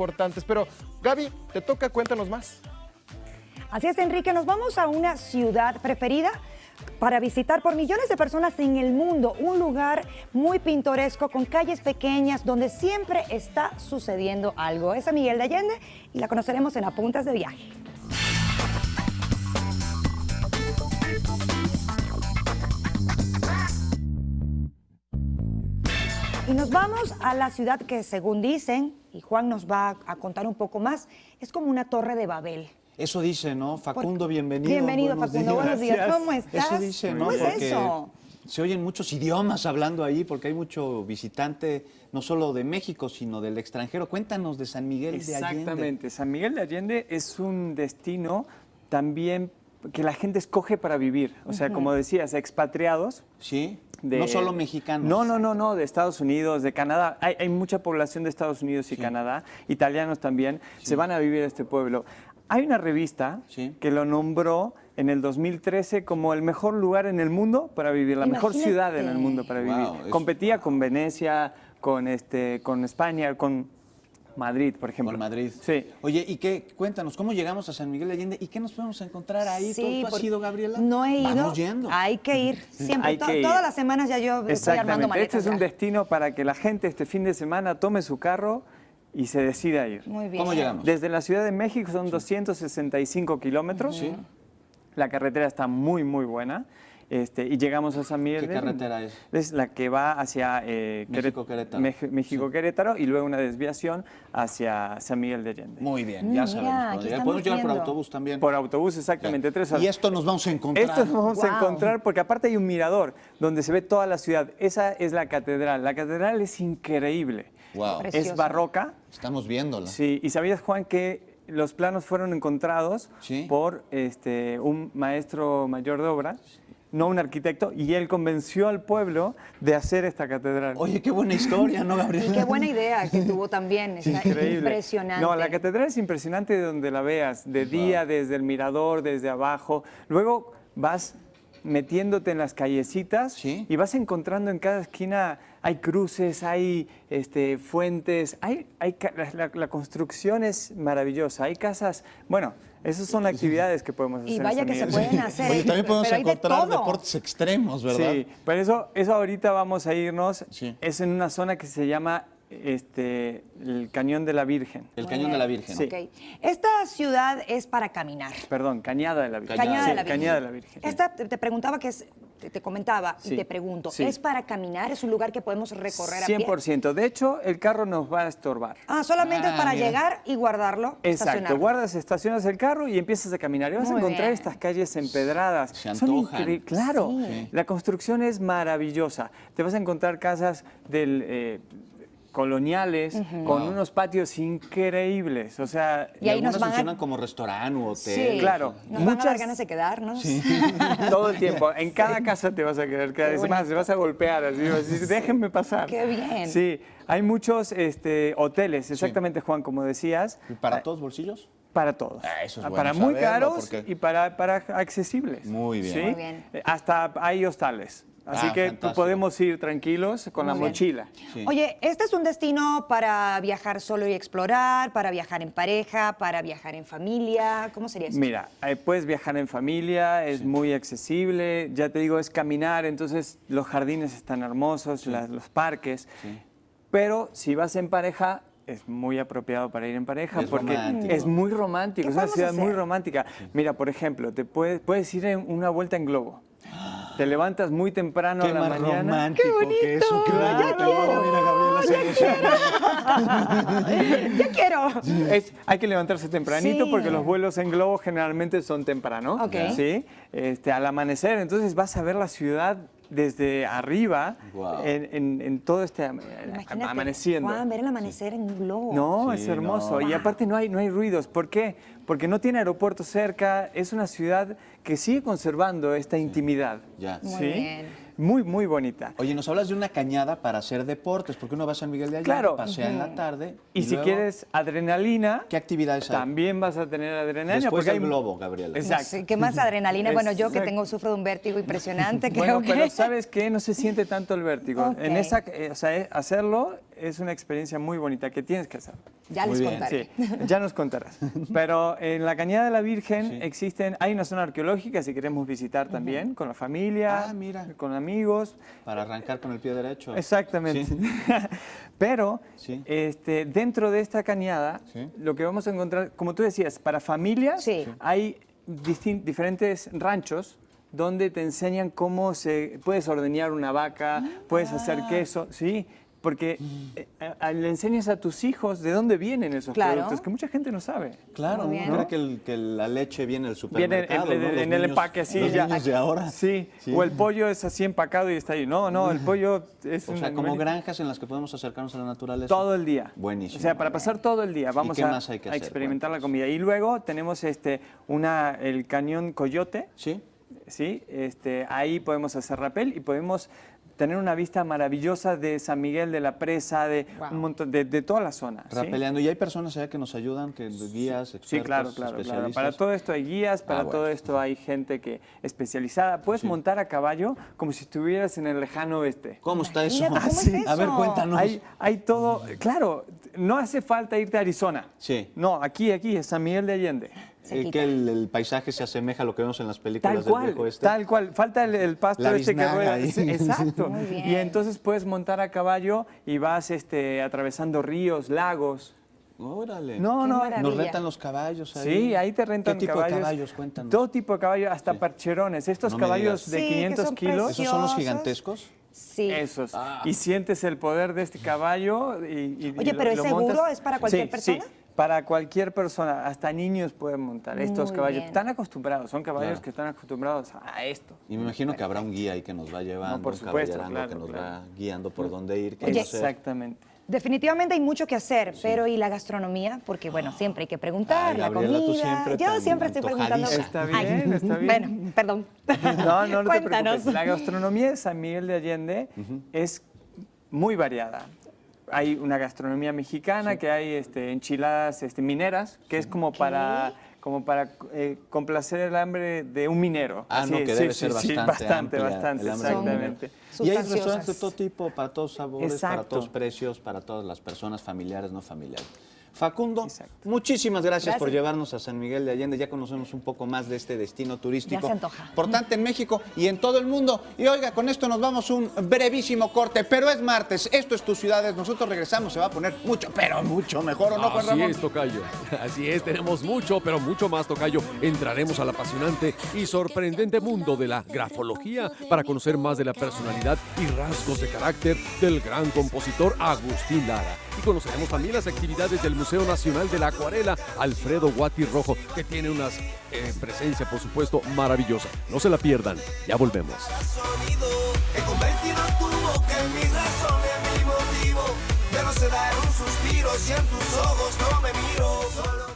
importantes. Pero, Gaby, te toca, cuéntanos más. Así es, Enrique, nos vamos a una ciudad preferida para visitar por millones de personas en el mundo, un lugar muy pintoresco con calles pequeñas donde siempre está sucediendo algo. Es San Miguel de Allende y la conoceremos en Apuntes de Viaje. Y nos vamos a la ciudad que, según dicen, y Juan nos va a contar un poco más, es como una torre de Babel. Eso dice, ¿no? Facundo, bienvenido. Bienvenido, buenos Facundo, días. buenos días. ¿Cómo estás? Eso dice, ¿no? ¿Cómo es Porque eso? se oyen muchos idiomas hablando ahí, porque hay mucho visitante, no solo de México, sino del extranjero. Cuéntanos de San Miguel de Allende. Exactamente. San Miguel de Allende es un destino también que la gente escoge para vivir. O sea, como decías, expatriados. Sí, no solo mexicanos. No, de Estados Unidos, de Canadá. Hay mucha población de Estados Unidos y Canadá, italianos también, se van a vivir a este pueblo. Hay una revista que lo nombró en el 2013 como el mejor lugar en el mundo para vivir, la mejor ciudad en el mundo para vivir. Competía con Venecia, con España, con Madrid, por ejemplo. Con Madrid. Sí. Oye, ¿y qué? Cuéntanos, ¿cómo llegamos a San Miguel de Allende y qué nos podemos encontrar ahí? Sí, ¿Tú has ido, Gabriela? No he ido. Vamos yendo. Hay que ir. Siempre, Hay que ir. todas las semanas ya yo estoy armando maletas. Este es un ya. destino para que la gente este fin de semana tome su carro y se decida ir. Muy bien. ¿Cómo llegamos? Desde la Ciudad de México son 265 kilómetros. Sí. La carretera está muy, muy buena. Y llegamos a San Miguel. ¿Qué carretera es? Es la que va hacia México-Querétaro. México-Querétaro y luego una desviación hacia San Miguel de Allende. Muy bien, ya sabemos. Mira, por aquí dónde. estamos Podemos llegar por viendo. autobús también. Por autobús, exactamente, 3 horas. Y esto nos vamos a encontrar. Esto nos vamos a Wow. encontrar porque aparte hay un mirador donde se ve toda la ciudad. Esa es la catedral. La catedral es increíble. Wow. Preciosa. Es barroca. Estamos viéndola. Sí, y sabías, Juan, que los planos fueron encontrados por un maestro mayor de obra, no un arquitecto, y él convenció al pueblo de hacer esta catedral. Oye, qué buena historia, ¿no, Gabriela? Y qué buena idea que tuvo también. Está Increíble. impresionante. No, la catedral es impresionante de donde la veas, de día, desde el mirador, desde abajo. Luego vas metiéndote en las callecitas y vas encontrando en cada esquina, hay cruces, hay fuentes, la construcción es maravillosa, hay casas, bueno, esas son actividades que podemos hacer. Y vaya que se pueden hacer. Oye, también podemos pero hay de encontrar todo. deportes extremos, ¿verdad? Sí, pero eso ahorita vamos a irnos, Sí. es en una zona que se llama el Cañón de la Virgen. El Cañón de la Virgen. Sí. Ok. Esta ciudad es para caminar. Perdón, Cañada de la Virgen. Cañada Sí, de la Virgen. Cañada de la Virgen. Esta te preguntaba que es, te comentaba y Sí. te pregunto, Sí. ¿es para caminar? ¿Es un lugar que podemos recorrer a pie? 100%. De hecho, el carro nos va a estorbar. Ah, solamente es para mira. llegar y guardarlo, Exacto, estacionar. guardas, estacionas el carro y empiezas a caminar. Y vas Muy a encontrar bien. estas calles empedradas. Se Son antojan. claro, Sí. la construcción es maravillosa. Te vas a encontrar casas coloniales con unos patios increíbles. O sea, Y ahí algunas nos van a- funcionan como restaurante u hotel. Sí, Claro, nos van a dar muchas- ganas de quedarnos. todo el tiempo. En cada casa te vas a querer quedar. Es más, te vas a golpear. Así, vas a decir, déjenme pasar. Qué bien. Sí, hay muchos hoteles, exactamente, Juan, como decías. ¿Y para todos bolsillos? Para todos. Eso es bueno para muy saberlo, caros porque- y para accesibles. Muy bien. ¿sí? Muy bien. Hasta hay hostales. Así que fantástico. podemos ir tranquilos con la Muy bien. mochila. Sí. Oye, ¿este es un destino para viajar solo y explorar, para viajar en pareja, para viajar en familia? ¿Cómo sería esto? Mira, puedes viajar en familia, es muy accesible, ya te digo, es caminar, entonces los jardines están hermosos, los parques, pero si vas en pareja, es muy apropiado para ir en pareja Es porque romántico. es muy romántico, ¿Qué es una podemos ciudad muy hacer? romántica. Mira, por ejemplo, puedes ir en una vuelta en globo. Te levantas muy temprano Qué a la más mañana. romántico que eso. Qué ¡Ya bonito. quiero! Mira, Gabriela se emociona. ¡Ya quiero! Hay que levantarse tempranito Sí. porque los vuelos en globo generalmente son temprano, Ok. ¿sí? Al amanecer, entonces vas a ver la ciudad desde arriba Guau. en todo Imagínate, amaneciendo. Juan, ver el amanecer en un globo. No, Sí, es hermoso. no. Y aparte no hay ruidos. ¿Por qué? Porque no tiene aeropuerto cerca. Es una ciudad que sigue conservando esta intimidad. Ya. Muy ¿sí? bien. Muy, muy bonita. Oye, nos hablas de una cañada para hacer deportes, porque uno va a San Miguel de Allende, Claro. pasea en la tarde. Y si luego, quieres adrenalina, ¿qué actividades hay? también vas a tener adrenalina. Después porque del hay globo, Gabriela. Exacto. No sé, ¿qué más adrenalina? Bueno, yo que Exacto. sufro de un vértigo impresionante, Bueno, creo que... pero ¿sabes qué? No se siente tanto el vértigo. Ok. En hacerlo es una experiencia muy bonita que tienes que hacer. Ya Muy les bien. contaré. Sí, ya nos contarás. Pero en la Cañada de la Virgen hay una zona arqueológica si queremos visitar también, con la familia, Ah, mira. con amigos. Para arrancar con el pie derecho. Exactamente. Sí. Pero Sí. dentro de esta cañada, Sí. lo que vamos a encontrar, como tú decías, para familias Sí. hay diferentes ranchos donde te enseñan cómo puedes ordeñar una vaca, puedes hacer queso, sí, porque le enseñas a tus hijos de dónde vienen esos Claro. productos, que mucha gente no sabe. Claro, Muy bien. uno cree que la leche viene del Viene supermercado, ¿no? Los en el niños- empaque así. los ya. niños de ahora. Sí. Sí. O el pollo es así empacado y está ahí. No, el pollo es O un sea, como animalito. granjas en las que podemos acercarnos a la naturaleza. Todo el día. Buenísimo. O sea, para pasar todo el día. Vamos qué a, más hay que a hacer? experimentar la Cuéntanos. comida. Y luego tenemos el cañón Coyote. ¿Sí? ¿Sí? Ahí podemos hacer rappel y podemos tener una vista maravillosa de San Miguel de la Presa, de Wow. un montón, de toda la zona. ¿sí? Rapeleando. ¿Y hay personas allá que nos ayudan, que guías, expertos, Sí, claro. especialistas? Para todo esto hay guías, para bueno. todo esto hay gente que especializada. Puedes montar a caballo como si estuvieras en el lejano oeste. ¿Cómo está eso? Imagínate, ¿cómo es A ver, eso? cuéntanos. Hay todo, claro, no hace falta irte a Arizona. Sí. No, aquí, es San Miguel de Allende. Que el paisaje se asemeja a lo que vemos en las películas Tal del cual, viejo este. tal cual. Falta el pasto La este que biznaga rueda. ahí. Sí, exacto. Muy bien. Y entonces puedes montar a caballo y vas atravesando ríos, lagos. Órale. No, Qué no. maravilla. Nos rentan los caballos ahí. Sí, ahí te rentan ¿Qué tipo caballos. de caballos? Cuéntanos. Todo tipo de caballos, hasta parcherones. Estos No me caballos digas. de Sí, que 500 son kilos. ¿Esos son los Preciosos. gigantescos? Sí. Esos. Y sientes el poder de este caballo. Oye, pero ¿es seguro? ¿Es para cualquier Sí, persona? Sí, para cualquier persona. Hasta niños pueden montar estos Muy caballos. bien. Están acostumbrados, son caballos Claro. que están acostumbrados a esto. Y me imagino que habrá un guía ahí que nos va llevando, No, por un supuesto, caballerango claro, que nos claro. va guiando por dónde ir, qué Oye, hacer. Exactamente. Definitivamente hay mucho que hacer, pero ¿y la gastronomía? Porque, bueno, siempre hay que preguntar, Ay, la Gabriela, tú comida. siempre Yo tan siempre estoy preguntando. antojadiza. Está bien, está bien. Bueno, perdón. No te Cuéntanos. preocupes. La gastronomía de San Miguel de Allende es muy variada. Hay una gastronomía mexicana, que hay enchiladas mineras, que es como para complacer el hambre de un minero. Ah, no, Así, que debe ser bastante bastante, amplia bastante, el hambre de un exactamente. Y hay Sustanciosas. restaurantes de todo tipo, para todos sabores, para Exacto. todos precios, para todas las personas, familiares, no familiares. Facundo, Exacto. muchísimas gracias por Gracias. llevarnos a San Miguel de Allende. Ya conocemos un poco más de este destino turístico. Ya se antoja. Importante en México y en todo el mundo. Y oiga, con esto nos vamos un brevísimo corte, pero es martes, esto es Tu Ciudades. Nosotros regresamos, se va a poner mucho, pero mucho mejor, ¿o no, Juan Así Ramón? es, tocayo. Así es, tenemos mucho, pero mucho más, tocayo. Entraremos al apasionante y sorprendente mundo de la grafología para conocer más de la personalidad y rasgos de carácter del gran compositor Agustín Lara. Y conoceremos también las actividades del Museo Nacional de la Acuarela Alfredo Guati Rojo, que tiene una presencia, por supuesto, maravillosa. No se la pierdan, ya volvemos. Sonido he convertido tu boca en mi razón, en mi motivo. Ya no sé dar un suspiro si en tus ojos no me miro. Solo